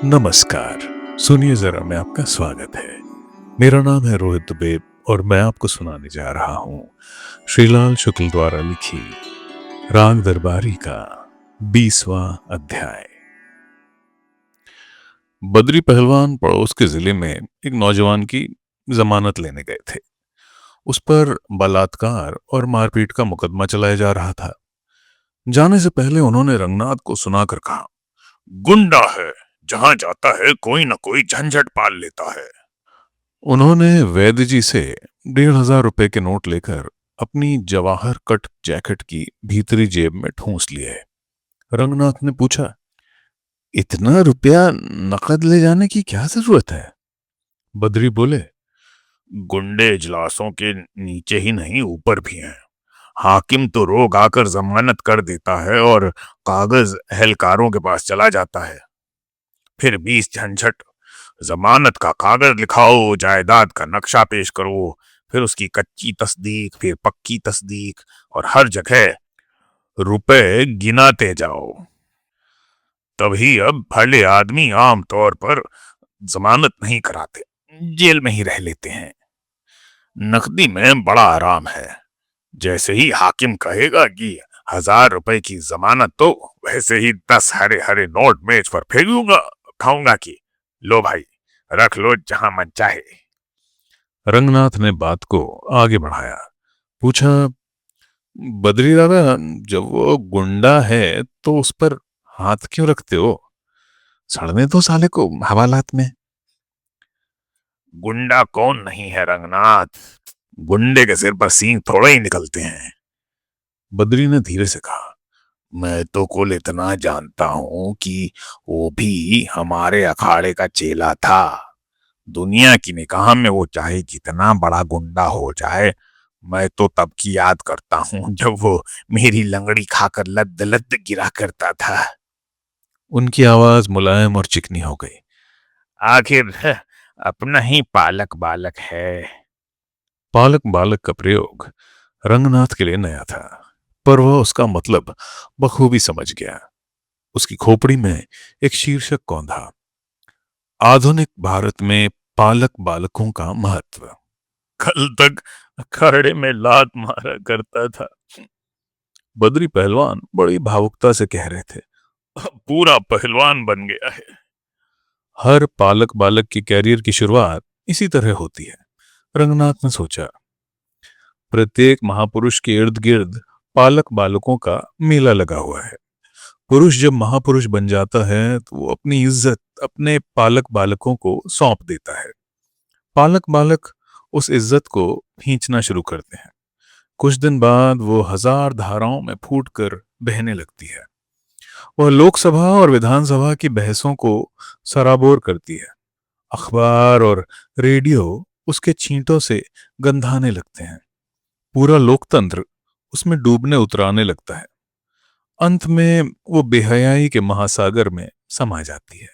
नमस्कार। सुनिए जरा, मैं आपका स्वागत है। मेरा नाम है रोहित दुबे और मैं आपको सुनाने जा रहा हूँ श्रीलाल शुक्ल द्वारा लिखी राग दरबारी का 20वां अध्याय। बद्री पहलवान पड़ोस के जिले में एक नौजवान की जमानत लेने गए थे। उस पर बलात्कार और मारपीट का मुकदमा चलाया जा रहा था। जाने से पहले उन्होंने रंगनाथ को सुनाकर कहा, गुंडा है, जहां जाता है कोई न कोई झंझट पाल लेता है। उन्होंने वैद्य जी से 1,500 रुपए के नोट लेकर अपनी जवाहर कट जैकेट की भीतरी जेब में ठूंस लिए। रंगनाथ ने पूछा, इतना रुपया नकद ले जाने की क्या जरूरत है? बद्री बोले, गुंडे इजलासों के नीचे ही नहीं ऊपर भी हैं। हाकिम तो रोग आकर जमानत कर देता है और कागज एहलकारों के पास चला जाता है। फिर 20 झंझट, जमानत का कागज लिखाओ, जायदाद का नक्शा पेश करो, फिर उसकी कच्ची तस्दीक, फिर पक्की तस्दीक, और हर जगह रुपए गिनाते जाओ। तभी अब भले आदमी आम तौर पर जमानत नहीं कराते, जेल में ही रह लेते हैं। नकदी में बड़ा आराम है। जैसे ही हाकिम कहेगा कि 1,000 रुपए की जमानत, तो वैसे ही 10 हरे हरे नोट मेज पर फेंक दूंगा, खाऊंगा कि लो भाई, रख लो जहां मन चाहे। रंगनाथ ने बात को आगे बढ़ाया। पूछा, बद्री दादा, जब वो गुंडा है तो उस पर हाथ क्यों रखते हो? सड़ने दो साले को हवालात में। गुंडा कौन नहीं है रंगनाथ, गुंडे के सिर पर सींग थोड़े ही निकलते हैं। बद्री ने धीरे से कहा, मैं तो कुल इतना जानता हूं कि वो भी हमारे अखाड़े का चेला था। दुनिया की निगाह में वो चाहे जितना बड़ा गुंडा हो जाए, मैं तो तब की याद करता हूं जब वो मेरी लंगड़ी खाकर लद लद गिरा करता था। उनकी आवाज मुलायम और चिकनी हो गई। आखिर अपना ही पालक बालक है। पालक बालक का प्रयोग रंगनाथ के लिए नया था, पर वह उसका मतलब बखूबी समझ गया। उसकी खोपड़ी में एक शीर्षक कौंधा, आधुनिक भारत में पालक बालकों का महत्व। कल तक अखाड़े में लात मारा करता था, बद्री पहलवान बड़ी भावुकता से कह रहे थे। पूरा पहलवान बन गया है। हर पालक बालक की कैरियर की शुरुआत इसी तरह होती है, रंगनाथ ने सोचा। प्रत्येक महापुरुष के इर्द गिर्द पालक बालकों का मेला लगा हुआ है। पुरुष जब महापुरुष बन जाता है तो वो अपनी इज्जत अपने पालक बालकों को सौंप देता है। पालक बालक उस इज्जत को खींचना शुरू करते हैं। कुछ दिन बाद वो 1,000 धाराओं में फूटकर बहने लगती है। वह लोकसभा और विधानसभा की बहसों को सराबोर करती है। अखबार और रेडियो उसके छींटों से गंधाने लगते हैं। पूरा लोकतंत्र उसमें डूबने उतराने लगता है। अंत में वो बेहयाई के महासागर में समा जाती है।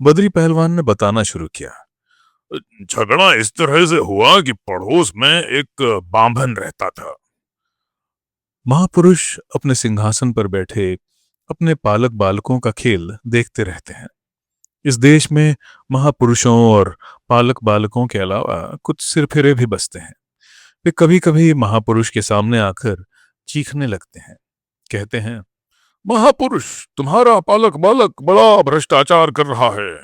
बद्री पहलवान ने बताना शुरू किया। झगड़ा इस तरह से हुआ कि पड़ोस में एक बांभन रहता था। महापुरुष अपने सिंहासन पर बैठे अपने पालक बालकों का खेल देखते रहते हैं। इस देश में महापुरुषों और पालक बालकों के अलावा कुछ सिरफिरे भी बसते हैं। वे कभी कभी महापुरुष के सामने आकर चीखने लगते हैं। कहते हैं, महापुरुष, तुम्हारा पालक बालक बड़ा भ्रष्टाचार कर रहा है,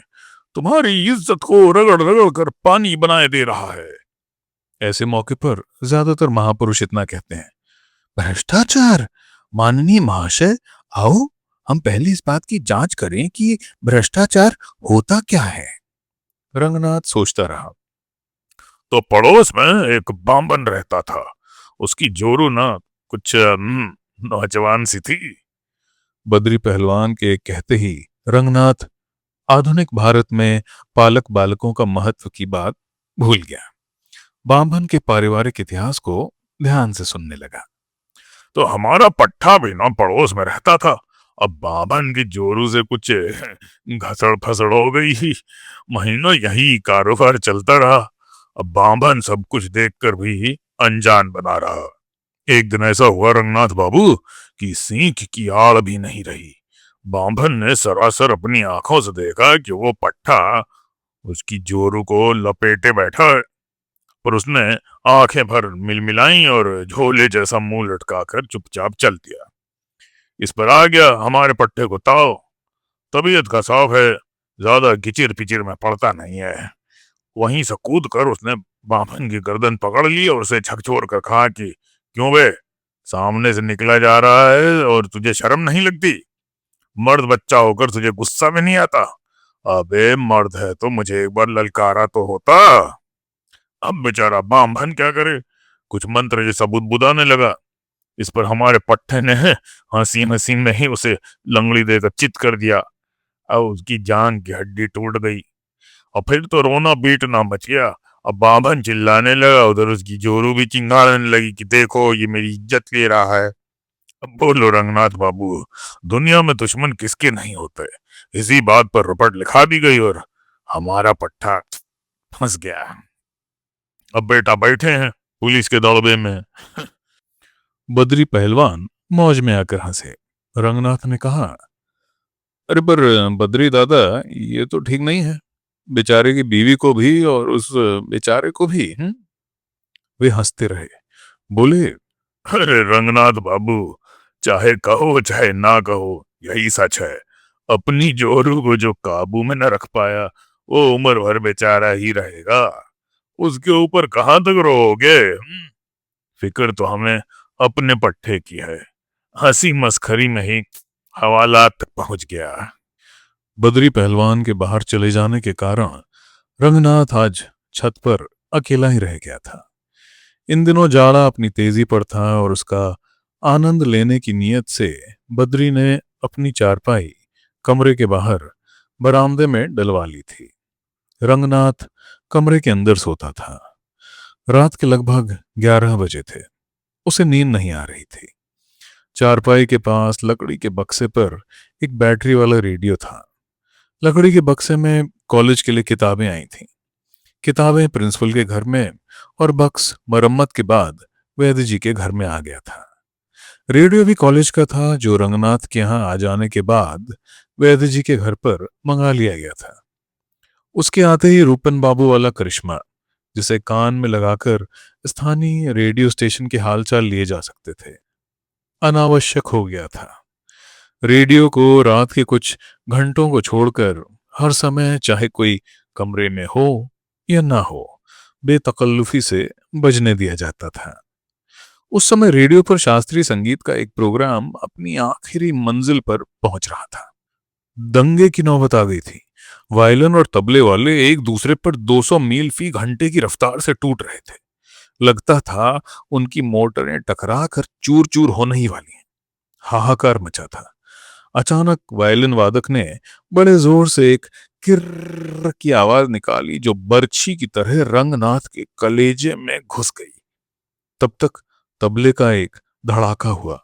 तुम्हारी इज्जत को रगड़ रगड़ कर पानी बनाए दे रहा है। ऐसे मौके पर ज्यादातर महापुरुष इतना कहते हैं, भ्रष्टाचार? माननीय महाशय, आओ हम पहले इस बात की जांच करें कि भ्रष्टाचार होता क्या है। रंगनाथ सोचता रहा। तो पड़ोस में एक बांबन रहता था, उसकी जोरू ना कुछ नौजवान सी थी। बद्री पहलवान के कहते ही रंगनाथ आधुनिक भारत में पालक बालकों का महत्व की बात भूल गया। बांभन के पारिवारिक इतिहास को ध्यान से सुनने लगा। तो हमारा पट्टा भी ना पड़ोस में रहता था। अब बांभन की जोरू से कुछ घसड़ फसड़ हो गई, महीनों यही कारोबार चलता रहा। अब बांभन सब कुछ देखकर भी अनजान बना रहा। एक दिन ऐसा हुआ रंगनाथ बाबू कि सींख की आड़ भी नहीं रही। बांभन ने सरासर अपनी आंखों से देखा कि वो पट्टा उसकी जोरू को लपेटे बैठा है, पर उसने आंखें भर मिलमिलाई और झोले जैसा मुंह लटकाकर चुपचाप चल दिया। इस पर आ गया हमारे पट्टे को ताव। तबीयत का साफ है, ज्यादा किचिर पिचिर में पड़ता नहीं है। वहीं से कूद कर उसने बामन की गर्दन पकड़ ली और उसे झकझोर कर कहा कि क्यों बे, सामने से निकला जा रहा है और तुझे शर्म नहीं लगती? मर्द बच्चा होकर तुझे गुस्सा में नहीं आता? अबे मर्द है तो मुझे एक बार ललकारा तो होता। अब बेचारा बामन क्या करे, कुछ मंत्र जैसा बुदबुदाने लगा। इस पर हमारे पट्टे ने हंसी हंसी में ही उसे लंगड़ी देकर चित कर दिया। अब उसकी जान की हड्डी टूट गई और फिर तो रोना पीटना मच गया। अब बाभन चिल्लाने लगा, उधर उसकी जोरू भी चिंगाड़ने लगी कि देखो ये मेरी इज्जत ले रहा है। अब बोलो रंगनाथ बाबू, दुनिया में दुश्मन किसके नहीं होते। इसी बात पर रपट लिखा दी गई और हमारा पट्टा फंस गया। अब बेटा बैठे हैं पुलिस के दड़बे में। बद्री पहलवान मौज में आकर हंसे। रंगनाथ ने कहा, अरे पर बद्री दादा, ये तो ठीक नहीं है, बेचारे की बीवी को भी और उस बेचारे को भी। वे हंसते रहे, बोले, अरे रंगनाथ बाबू, चाहे कहो चाहे ना कहो, यही सच है। अपनी जोरू को जो काबू में न रख पाया, वो उम्र भर बेचारा ही रहेगा। उसके ऊपर कहां तक रोओगे? फिक्र तो हमें अपने पट्टे की है। हंसी मस्खरी में ही हवालात तक पहुंच गया। बद्री पहलवान के बाहर चले जाने के कारण रंगनाथ आज छत पर अकेला ही रह गया था। इन दिनों जाड़ा अपनी तेजी पर था और उसका आनंद लेने की नीयत से बद्री ने अपनी चारपाई कमरे के बाहर बरामदे में डलवा ली थी। रंगनाथ कमरे के अंदर सोता था। रात के लगभग 11 बजे थे। उसे नींद नहीं आ रही थी। चारपाई के पास लकड़ी के बक्से पर एक बैटरी वाला रेडियो था। लकड़ी के बक्से में कॉलेज के लिए किताबें आई थीं। किताबें प्रिंसिपल के घर में और बक्स मरम्मत के बाद वैद्य जी के घर में आ गया था। रेडियो भी कॉलेज का था, जो रंगनाथ के यहाँ आ जाने के बाद वैद्य जी के घर पर मंगा लिया गया था। उसके आते ही रूपन बाबू वाला करिश्मा, जिसे कान में लगाकर स्थानीय रेडियो स्टेशन के हालचाल लिए जा सकते थे, अनावश्यक हो गया था। रेडियो को रात के कुछ घंटों को छोड़कर हर समय, चाहे कोई कमरे में हो या ना हो, बेतकल्लुफी से बजने दिया जाता था। उस समय रेडियो पर शास्त्रीय संगीत का एक प्रोग्राम अपनी आखिरी मंजिल पर पहुंच रहा था। दंगे की नौबत आ गई थी। वायलिन और तबले वाले एक दूसरे पर 200 मील फी घंटे की रफ्तार से टूट रहे थे। लगता था उनकी मोटरें टकरा कर चूर चूर होने ही वाली हैं। हाहाकार मचा था। अचानक वायलिन वादक ने बड़े जोर से एक किर्र की आवाज निकाली, जो बर्छी की तरह रंगनाथ के कलेजे में घुस गई। तब तक तबले का एक धड़ाका हुआ।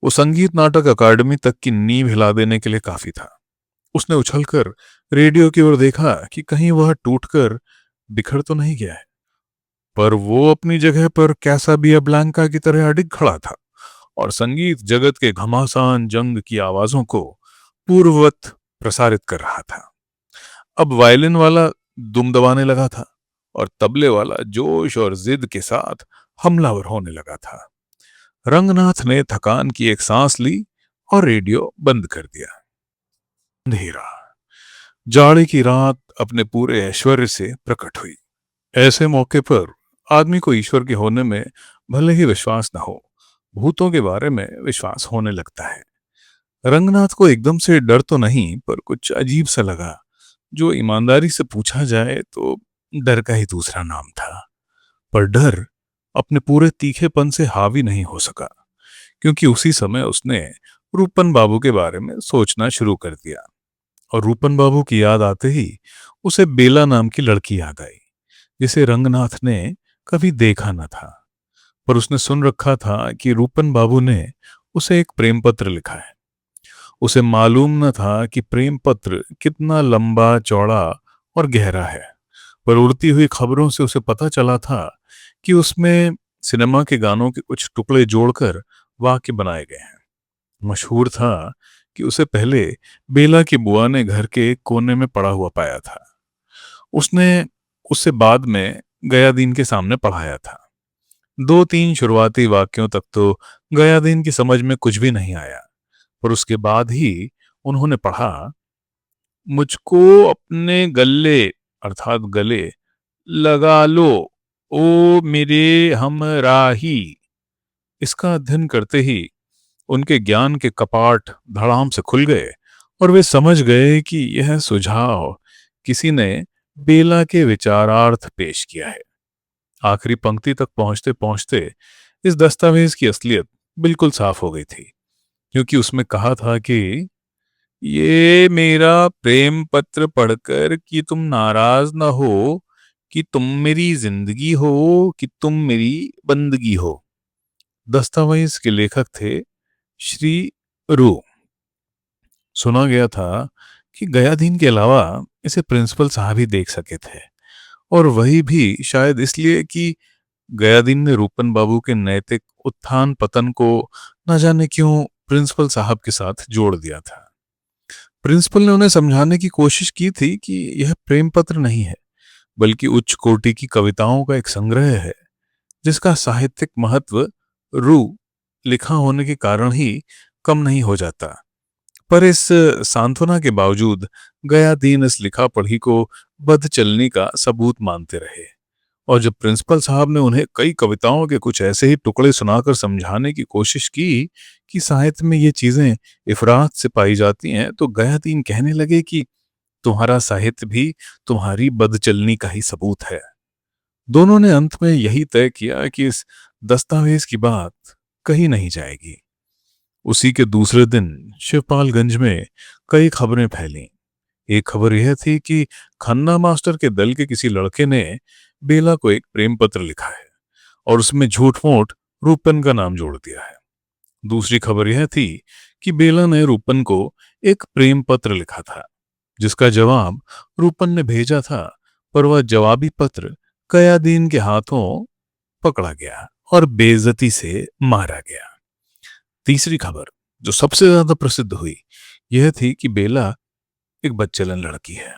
वो संगीत नाटक अकादमी तक की नींव हिला देने के लिए काफी था। उसने उछलकर रेडियो की ओर देखा कि कहीं वह टूटकर बिखर तो नहीं गया है, पर वो अपनी जगह पर कैसाबिया ब्लैंका की तरह अडिग खड़ा था और संगीत जगत के घमासान जंग की आवाजों को पूर्ववत प्रसारित कर रहा था। अब वायलिन वाला दुम दबाने लगा था और तबले वाला जोश और जिद के साथ हमलावर होने लगा था। रंगनाथ ने थकान की एक सांस ली और रेडियो बंद कर दिया। अंधेरा, जाड़े की रात अपने पूरे ऐश्वर्य से प्रकट हुई। ऐसे मौके पर आदमी को ईश्वर के होने में भले ही विश्वास न हो, भूतों के बारे में विश्वास होने लगता है। रंगनाथ को एकदम से डर तो नहीं, पर कुछ अजीब सा लगा, जो ईमानदारी से पूछा जाए तो डर का ही दूसरा नाम था। पर डर अपने पूरे तीखेपन से हावी नहीं हो सका, क्योंकि उसी समय उसने रूपन बाबू के बारे में सोचना शुरू कर दिया। और रूपन बाबू की याद आते ही उसे बेला नाम की लड़की याद आई, जिसे रंगनाथ ने कभी देखा न था, पर उसने सुन रखा था कि रूपन बाबू ने उसे एक प्रेम पत्र लिखा है। उसे मालूम न था कि प्रेम पत्र कितना लंबा चौड़ा और गहरा है, पर उड़ती हुई खबरों से उसे पता चला था कि उसमें सिनेमा के गानों के कुछ टुकड़े जोड़कर वाक्य बनाए गए हैं। मशहूर था कि उसे पहले बेला की बुआ ने घर के एक कोने में पड़ा हुआ पाया था। उसने उससे बाद में गयादीन के सामने पढ़ाया था। 2-3 शुरुआती वाक्यों तक तो गयादीन की समझ में कुछ भी नहीं आया, पर उसके बाद ही उन्होंने पढ़ा, मुझको अपने गले अर्थात गले लगा लो, ओ मेरे हमराही। इसका अध्ययन करते ही उनके ज्ञान के कपाट धड़ाम से खुल गए और वे समझ गए कि यह सुझाव किसी ने बेला के विचारार्थ पेश किया है। आखिरी पंक्ति तक पहुंचते पहुंचते इस दस्तावेज की असलियत बिल्कुल साफ हो गई थी, क्योंकि उसमें कहा था कि ये मेरा प्रेम पत्र पढ़कर कि तुम नाराज न हो, कि तुम मेरी जिंदगी हो, कि तुम मेरी बंदगी हो। दस्तावेज के लेखक थे श्री रू। सुना गया था कि गयादीन के अलावा इसे प्रिंसिपल साहब ही देख सके थे, और वही भी शायद इसलिए कि गयादीन ने रूपन बाबू के नैतिक उत्थान पतन को न जाने क्यों प्रिंसिपल साहब के साथ जोड़ दिया था। प्रिंसिपल ने उन्हें समझाने की कोशिश की थी कि यह प्रेम पत्र नहीं है, बल्कि उच्च कोटि की कविताओं का एक संग्रह है, जिसका साहित्यिक महत्व रू लिखा होने के कारण ही कम नहीं हो जाता। पर इस सांत्वना के बावजूद गयादीन इस लिखा पढ़ी को बद चलनी का सबूत मानते रहे, और जब प्रिंसिपल साहब ने उन्हें कई कविताओं के कुछ ऐसे ही टुकड़े सुनाकर समझाने की कोशिश की कि साहित्य में ये चीजें इफरात से पाई जाती हैं, तो गयादीन कहने लगे कि तुम्हारा साहित्य भी तुम्हारी बदचलनी का ही सबूत है। दोनों ने अंत में यही तय किया कि इस दस्तावेज की बात कहीं नहीं जाएगी। उसी के दूसरे दिन शिवपालगंज में कई खबरें फैलीं। एक खबर यह थी कि खन्ना मास्टर के दल के किसी लड़के ने बेला को एक प्रेम पत्र लिखा है और उसमें झूठ-मूठ रूपन का नाम जोड़ दिया है। दूसरी खबर यह थी कि बेला ने रूपन को एक प्रेम पत्र लिखा था, जिसका जवाब रूपन ने भेजा था, पर वह जवाबी पत्र कयादीन के हाथों पकड़ा गया और बेइज्जती से मारा गया। तीसरी खबर, जो सबसे ज्यादा प्रसिद्ध हुई, यह थी कि बेला एक बदचलन लड़की है।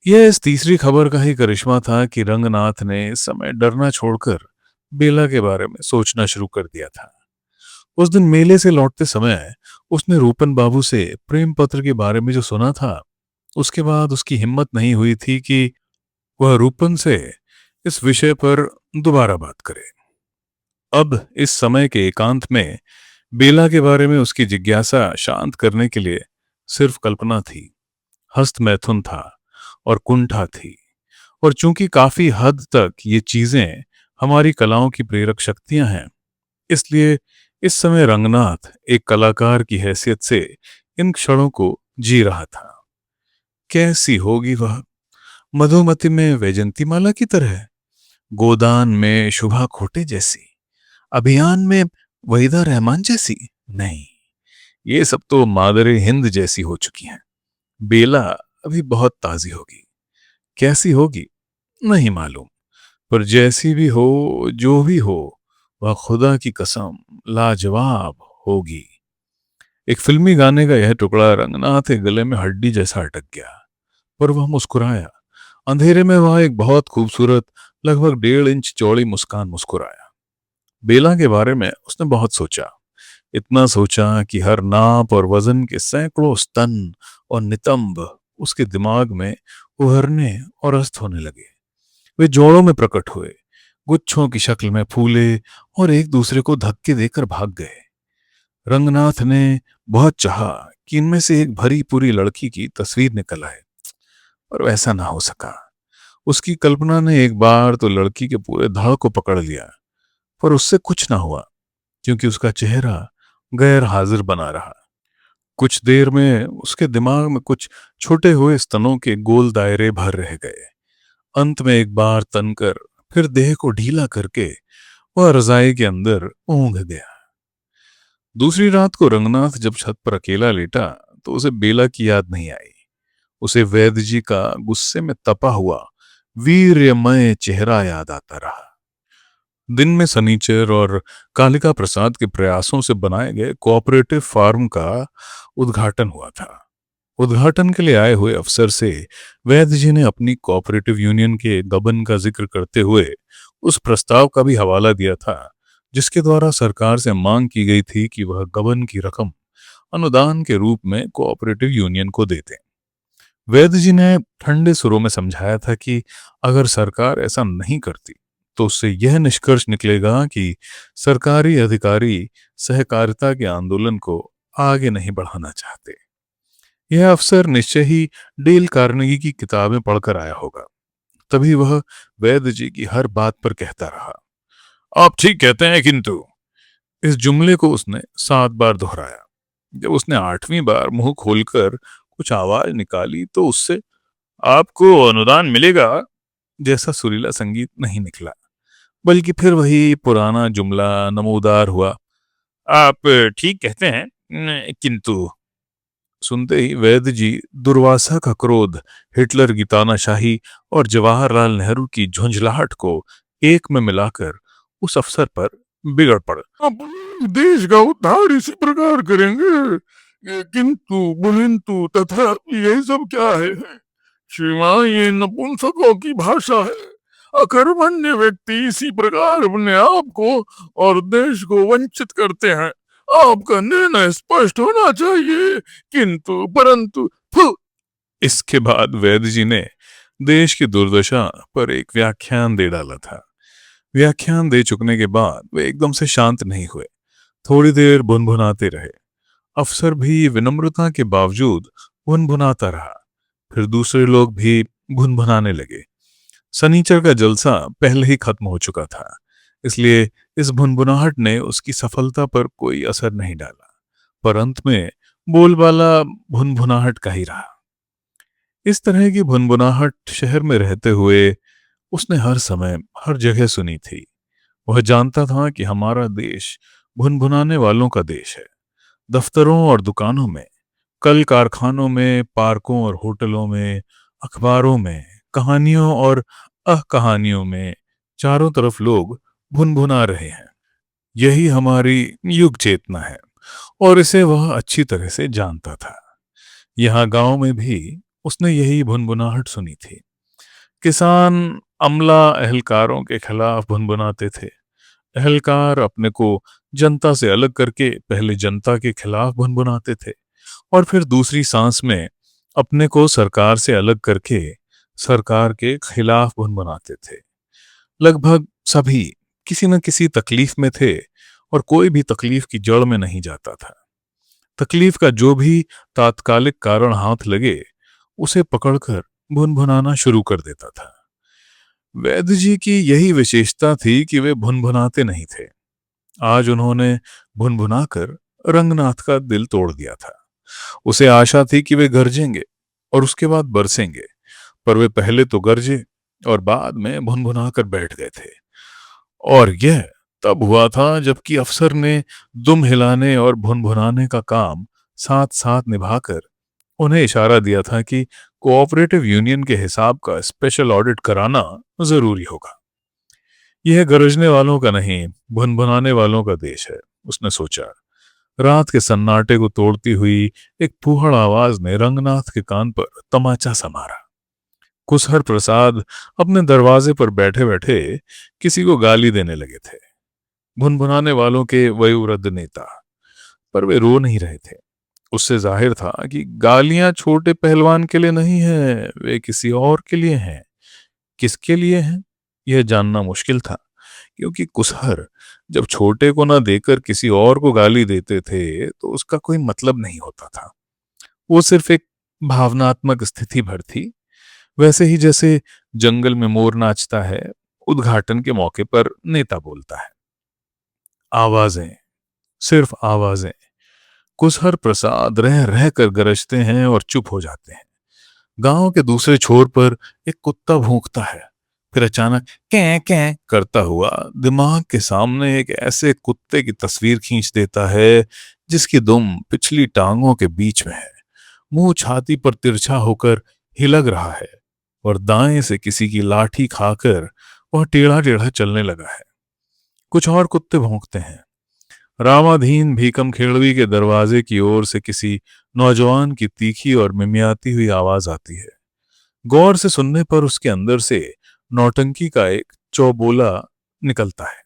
यह इस तीसरी खबर का ही करिश्मा था कि रंगनाथ ने इस समय डरना छोड़कर बेला के बारे में सोचना शुरू कर दिया था। उस दिन मेले से लौटते समय उसने रूपन बाबू से प्रेम पत्र के बारे में जो सुना था, उसके बाद उसकी हिम्मत नहीं हुई थी कि वह रूपन से इस विषय पर दोबारा बात करे। अब इस समय के एकांत में बेला के बारे में उसकी जिज्ञासा शांत करने के लिए सिर्फ कल्पना थी, हस्त मैथुन था और कुंठा थी, और चूंकि काफी हद तक ये चीजें हमारी कलाओं की प्रेरक शक्तियां हैं, इसलिए इस समय रंगनाथ एक कलाकार की हैसियत से इन क्षणों को जी रहा था। कैसी होगी वह, मधुमती में वैजंतीमाला की तरह, गोदान में शुभा खोटे जैसी, अभियान में वहीदा रहमान जैसी? नहीं, ये सब तो मादरे हिंद जैसी हो चुकी हैं। बेला अभी बहुत ताजी होगी। कैसी होगी नहीं मालूम, पर जैसी भी हो, जो भी हो, वह खुदा की कसम लाजवाब होगी। एक फिल्मी गाने का यह टुकड़ा रंगनाथ के गले में हड्डी जैसा अटक गया, पर वह मुस्कुराया। अंधेरे में वह एक बहुत खूबसूरत लगभग 1.5 इंच चौड़ी मुस्कान मुस्कुराया। बेला के बारे में उसने बहुत सोचा, इतना सोचा कि हर नाप और वजन के सैकड़ों स्तन और नितंब उसके दिमाग में उभरने और अस्त होने लगे। वे जोड़ों में प्रकट हुए, गुच्छों की शक्ल में फूले और एक दूसरे को धक्के देकर भाग गए। रंगनाथ ने बहुत चाहा कि इनमें से एक भरी पूरी लड़की की तस्वीर निकल आए, पर वैसा ना हो सका। उसकी कल्पना ने एक बार तो लड़की के पूरे धड़ को पकड़ लिया, पर उससे कुछ ना हुआ, क्योंकि उसका चेहरा गैर हाजिर बना रहा। कुछ देर में उसके दिमाग में कुछ छोटे हुए स्तनों के गोल दायरे भर रह गए। अंत में एक बार तनकर फिर देह को ढीला करके वह रजाई के अंदर ऊंघ गया। दूसरी रात को रंगनाथ जब छत पर अकेला लेटा तो उसे बेला की याद नहीं आई। उसे वैद्य जी का गुस्से में तपा हुआ वीर्यमय चेहरा याद आता रहा। दिन में सनीचर और कालिका प्रसाद के प्रयासों से बनाए गए कोऑपरेटिव फार्म का उद्घाटन हुआ था। उद्घाटन के लिए आए हुए अफसर से वैद्य जी ने अपनी कोऑपरेटिव यूनियन के गबन का जिक्र करते हुए उस प्रस्ताव का भी हवाला दिया था जिसके द्वारा सरकार से मांग की गई थी कि वह गबन की रकम अनुदान के रूप में कोऑपरेटिव यूनियन को दे दें। वैद्य जी ने ठंडे सुरों में समझाया था कि अगर सरकार ऐसा नहीं करती तो उससे यह निष्कर्ष निकलेगा कि सरकारी अधिकारी सहकारिता के आंदोलन को आगे नहीं बढ़ाना चाहते। यह अफसर निश्चय ही डेल कार्नेगी की किताबें पढ़कर आया होगा, तभी वह वैद्य जी की हर बात पर कहता रहा, आप ठीक कहते हैं, किंतु इस जुमले को उसने 7 बार दोहराया। जब उसने 8वीं बार मुंह खोलकर कुछ आवाज निकाली तो उससे आपको अनुदान मिलेगा जैसा सुरीला संगीत नहीं निकला, बल्कि फिर वही पुराना जुमला नमूदार हुआ, आप ठीक कहते हैं, किंतु। सुनते ही वैद्य जी दुर्वासा का क्रोध, हिटलर की तानाशाही और जवाहरलाल नेहरू की झुंझलाहट को एक में मिलाकर उस अफसर पर बिगड़ पड़े। अब देश का उद्धार इसी प्रकार करेंगे, किंतु बुलिंतु तथा ये सब क्या है? श्रीमान, ये नपुंसकों की भाषा है। अकर्मण्य व्यक्ति इसी प्रकार अपने आप को और देश को वंचित करते हैं। आपका निर्णय स्पष्ट होना चाहिए, किंतु परंतु फु। इसके बाद वैद्य जी ने देश की दुर्दशा पर एक व्याख्यान दे डाला था। व्याख्यान दे चुकने के बाद वे एकदम से शांत नहीं हुए, थोड़ी देर भुनभुनाते रहे। अफसर भी विनम्रता के बावजूद भुनभुनाता रहा। फिर दूसरे लोग भी भुनभुनाने लगे। सनीचर का जलसा पहले ही खत्म हो चुका था, इसलिए इस भुनभुनाहट ने उसकी सफलता पर कोई असर नहीं डाला, पर अंत में बोलबाला भुनभुनाहट का ही रहा। इस तरह की भुनभुनाहट शहर में रहते हुए उसने हर समय हर जगह सुनी थी। वह जानता था कि हमारा देश भुनभुनाने वालों का देश है। दफ्तरों और दुकानों में, कल कारखानों में, पार्कों और होटलों में, अखबारों में, कहानियों और कहानियों में चारों तरफ लोग भुनभुना रहे हैं। यही हमारी युग चेतना है और इसे वह अच्छी तरह से जानता था। यहाँ गांव में भी उसने यही भुनभुनाहट सुनी थी। किसान अमला एहलकारों के खिलाफ भुनभुनाते थे। एहलकार अपने को जनता से अलग करके पहले जनता के खिलाफ भुनभुनाते थे और फिर दूसरी सांस में अपने को सरकार से अलग करके सरकार के खिलाफ भुनभुनाते थे। लगभग सभी किसी न किसी तकलीफ में थे और कोई भी तकलीफ की जड़ में नहीं जाता था। तकलीफ का जो भी तात्कालिक कारण हाथ लगे उसे पकड़कर भुनभुनाना शुरू कर देता था। वैद्य जी की यही विशेषता थी कि वे भुनभुनाते नहीं थे। आज उन्होंने भुनभुनाकर रंगनाथ का दिल तोड़ दिया था। उसे आशा थी कि वे गरजेंगे और उसके बाद बरसेंगे, पर वे पहले तो गरजे और बाद में भुनभुनाकर बैठ गए थे। और यह तब हुआ था जबकि अफसर ने दुम हिलाने और भुनभुनाने का काम साथ साथ निभाकर उन्हें इशारा दिया था कि कोऑपरेटिव यूनियन के हिसाब का स्पेशल ऑडिट कराना जरूरी होगा। यह गरजने वालों का नहीं, भुनभुनाने वालों का देश है, उसने सोचा। रात के सन्नाटे को तोड़ती हुई एक फूहड़ आवाज ने रंगनाथ के कान पर तमाचा सा मारा। कुसहर प्रसाद अपने दरवाजे पर बैठे बैठे किसी को गाली देने लगे थे, भुनभुनाने वालों के वयोवृद्ध नेता। पर वे रो नहीं रहे थे। उससे जाहिर था कि गालियां छोटे पहलवान के लिए नहीं है, वे किसी और के लिए हैं। किसके लिए हैं यह जानना मुश्किल था, क्योंकि कुसहर जब छोटे को ना देकर किसी और को गाली देते थे तो उसका कोई मतलब नहीं होता था। वो सिर्फ एक भावनात्मक स्थिति भर थी, वैसे ही जैसे जंगल में मोर नाचता है, उद्घाटन के मौके पर नेता बोलता है। आवाजें, सिर्फ आवाजें। कुसहर प्रसाद रह रह कर गरजते हैं और चुप हो जाते हैं। गांव के दूसरे छोर पर एक कुत्ता भौंकता है, फिर अचानक कैं कैं करता हुआ दिमाग के सामने एक ऐसे कुत्ते की तस्वीर खींच देता है जिसकी दुम पिछली टांगों के बीच में है, मुंह छाती पर तिरछा होकर हिलक रहा है और दाएं से किसी की लाठी खाकर वह टेढ़ा टेढ़ा चलने लगा है। कुछ और कुत्ते भौंकते हैं। रामाधीन भीकम खेड़वी के दरवाजे की ओर से किसी नौजवान की तीखी और मिमियाती हुई आवाज आती है। गौर से सुनने पर उसके अंदर से नौटंकी का एक चौबोला निकलता है।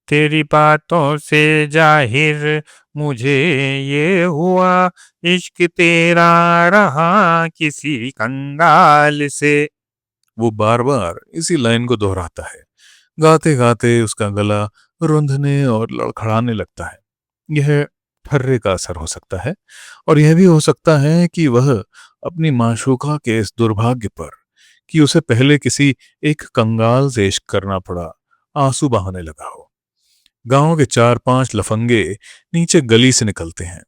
तेरी बातों से जाहिर मुझे ये हुआ, इश्क तेरा रहा किसी कंगाल से। वो बार बार इसी लाइन को दोहराता है। गाते गाते उसका गला रुंधने और लड़खड़ाने लगता है। यह ठर्रे का असर हो सकता है, और यह भी हो सकता है कि वह अपनी माशूका के इस दुर्भाग्य पर कि उसे पहले किसी एक कंगाल से इश्क करना पड़ा आंसू बहाने लगा हो। गांव के 4-5 लफंगे नीचे गली से निकलते हैं।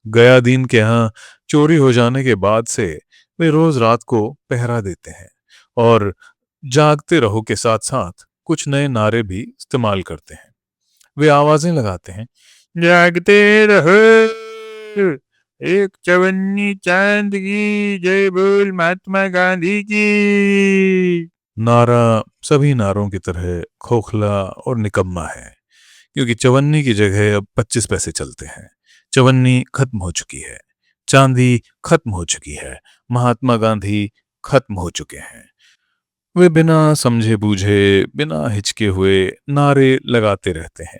गयादीन के यहाँ चोरी हो जाने के बाद से वे रोज रात को पहरा देते हैं और जागते रहो के साथ साथ कुछ नए नारे भी इस्तेमाल करते हैं। वे आवाजें लगाते हैं, जागते रहो, एक चवन्नी चांद की, जय बोल महात्मा गांधी की। नारा सभी नारों की तरह खोखला और निकम्मा है, क्योंकि चवन्नी की जगह अब 25 पैसे चलते हैं। चवन्नी खत्म हो चुकी है, चांदी खत्म हो चुकी है, महात्मा गांधी खत्म हो चुके हैं। वे बिना समझे बूझे, बिना हिचके हुए नारे लगाते रहते हैं।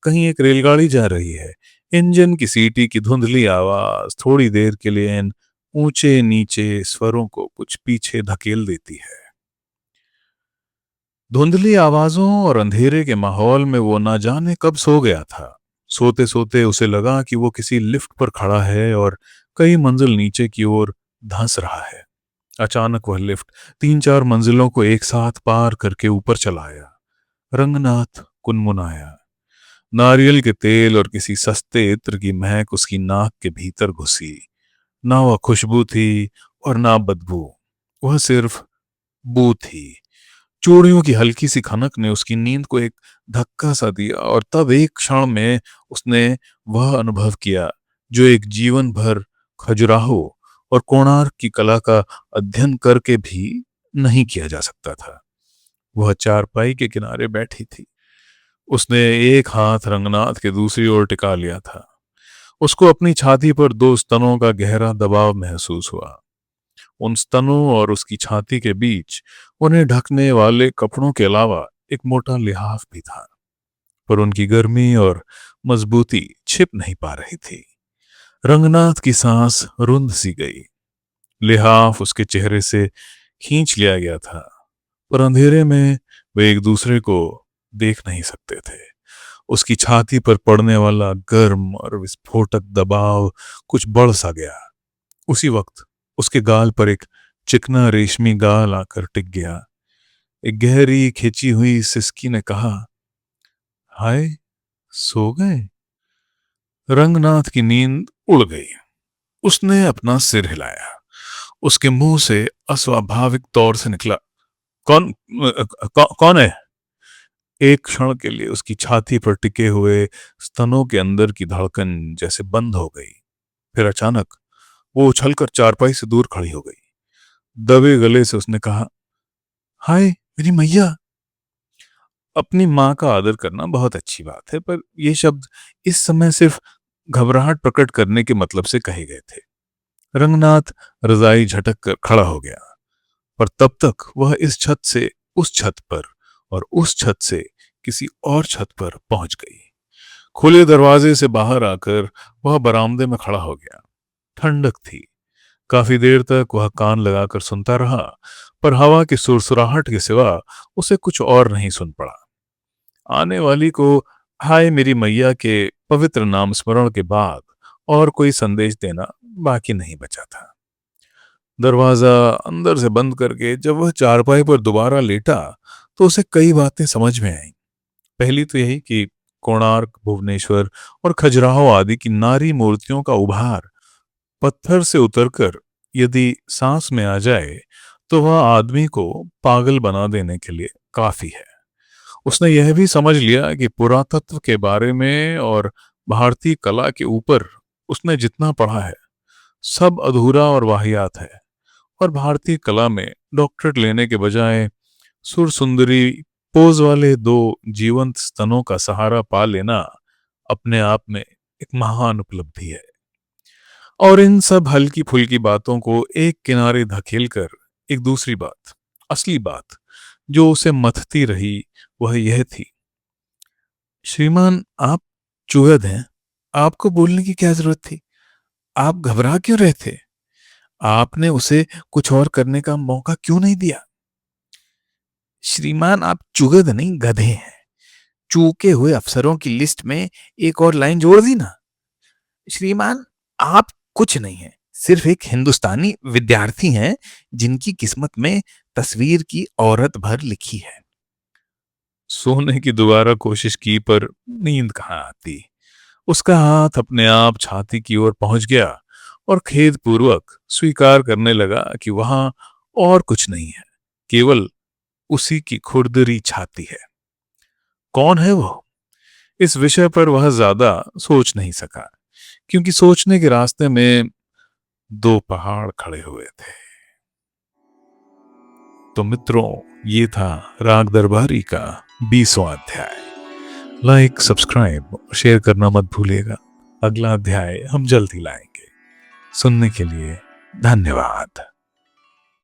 कहीं एक रेलगाड़ी जा रही है। इंजन की सीटी की धुंधली आवाज थोड़ी देर के लिए इन ऊंचे नीचे स्वरों को कुछ पीछे धकेल देती है। धुंधली आवाजों और अंधेरे के माहौल में वो ना जाने कब सो गया था। सोते सोते उसे लगा कि वो किसी लिफ्ट पर खड़ा है और कई मंजिल नीचे की ओर धंस रहा है। अचानक वह लिफ्ट 3-4 मंजिलों को एक साथ पार करके ऊपर चला आया। रंगनाथ कुनमुनाया। नारियल के तेल और किसी सस्ते इत्र की महक उसकी नाक के भीतर घुसी। ना वह खुशबू थी और ना बदबू, वह सिर्फ बू थी। चूड़ियों की हल्की सी खनक ने उसकी नींद को एक धक्का सा दिया, और तब एक क्षण में उसने वह अनुभव किया जो एक जीवन भर खजुराहो और कोणार्क की कला का अध्ययन करके भी नहीं किया जा सकता था। वह चारपाई के किनारे बैठी थी। उसने एक हाथ रंगनाथ के दूसरी ओर टिका लिया था। उसको अपनी छाती पर 2 स्तनों का गहरा दबाव महसूस हुआ। उन स्तनों और उसकी छाती के बीच उन्हें ढकने वाले कपड़ों के अलावा एक मोटा लिहाफ भी था, पर उनकी गर्मी और मजबूती छिप नहीं पा रही थी। रंगनाथ की सांस रुंध सी गई। लिहाफ उसके चेहरे से खींच लिया गया था, पर अंधेरे में वे एक दूसरे को देख नहीं सकते थे। उसकी छाती पर पड़ने वाला गर्म और विस्फोटक दबाव कुछ बढ़ सा गया। उसी वक्त उसके गाल पर एक चिकना रेशमी गाल आकर टिक गया। एक गहरी खिंची हुई सिसकी ने कहा, हाय, सो गए? रंगनाथ की नींद उड़ गई। उसने अपना सिर हिलाया। उसके मुंह से अस्वाभाविक तौर से निकला, कौन है? एक क्षण के लिए उसकी छाती पर टिके हुए स्तनों के अंदर की धड़कन जैसे बंद हो गई। फिर अचानक वो उछलकर चारपाई से दूर खड़ी हो गई। दबे गले से उसने कहा, हाय मेरी मैया। अपनी मां का आदर करना बहुत अच्छी बात है, पर ये शब्द इस समय सिर्फ घबराहट प्रकट करने के मतलब से कहे गए थे। रंगनाथ रजाई झटक कर खड़ा हो गया, पर तब तक वह इस छत से उस छत पर और उस छत से किसी और छत पर पहुंच गई। खुले दरवाजे से बाहर आकर वह बरामदे में खड़ा हो गया। ठंडक थी। काफी देर तक वह कान लगाकर सुनता रहा, पर हवा की सुरसुराहट के सिवा उसे कुछ और नहीं सुन पड़ा। आने वाली को हाय मेरी मैया के पवित्र नाम स्मरण के बाद और कोई संदेश देना बाकी नहीं बचा था। दरवाजा अंदर से बंद करके जब वह चारपाई पर दोबारा लेटा तो उसे कई बातें समझ में आईं। पहली तो यही कि कोणार्क, भुवनेश्वर और खजुराहो आदि की नारी मूर्तियों का उभार पत्थर से उतरकर यदि सांस में आ जाए तो वह आदमी को पागल बना देने के लिए काफी है। उसने यह भी समझ लिया कि पुरातत्व के बारे में और भारतीय कला के ऊपर उसने जितना पढ़ा है सब अधूरा और वाहियात है, और भारतीय कला में डॉक्टरेट लेने के बजाय सुरसुंदरी पोज वाले 2 जीवंत स्तनों का सहारा पा लेना अपने आप में एक महान उपलब्धि है। और इन सब हल्की फुल्की बातों को एक किनारे धकेलकर एक दूसरी बात, असली बात जो उसे मथती रही, वह यह थी, श्रीमान आप चुहद हैं, आपको बोलने की क्या जरूरत थी? आप घबरा क्यों रहे थे? आपने उसे कुछ और करने का मौका क्यों नहीं दिया? श्रीमान आप चुगद नहीं, गधे हैं। चूके हुए अफसरों की लिस्ट में एक और लाइन जोड़ दी ना। श्रीमान आप कुछ नहीं है, सिर्फ एक हिंदुस्तानी विद्यार्थी हैं जिनकी किस्मत में तस्वीर की औरत भर लिखी है। सोने की दोबारा कोशिश की पर नींद कहाँ आती। उसका हाथ अपने आप छाती की ओर पहुंच गया और खेदपूर्वक स्वीकार करने लगा कि वहां और कुछ नहीं है, केवल उसी की खुरदरी छाती है। कौन है वो? इस विषय पर वह ज्यादा सोच नहीं सका, क्योंकि सोचने के रास्ते में 2 पहाड़ खड़े हुए थे। तो मित्रों, ये था राग दरबारी का 20वां अध्याय। लाइक, सब्सक्राइब और शेयर करना मत भूलिएगा। अगला अध्याय हम जल्द ही लाएंगे। सुनने के लिए धन्यवाद।